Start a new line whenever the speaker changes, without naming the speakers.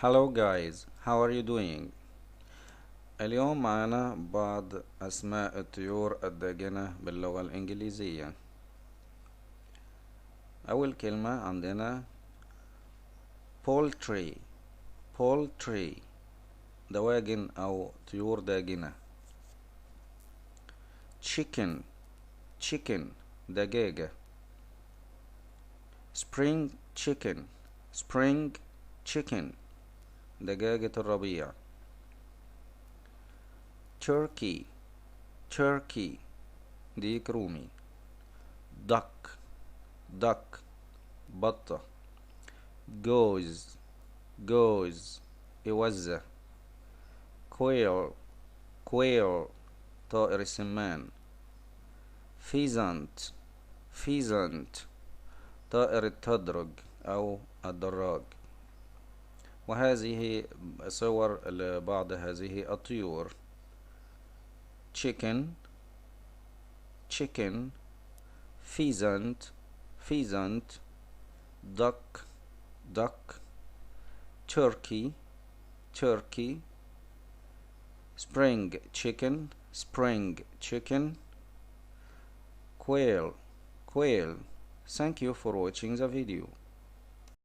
Hello guys, how are you doing? اليوم معنا بعض أسماء الطيور الداجنة باللغة الإنجليزية. أول كلمة عندنا poultry poultry دواجن أو طيور داجنة. chicken chicken دجاجة. spring chicken دجاجة الربيع. turkey ديك رومي. duck بطة. goose إوزة. quail طائر السمان. pheasant طائر التدرج أو الدراج. وهذه صور لبعض هذه الطيور: chicken pheasant duck turkey spring chicken quail. Thank you for watching the video.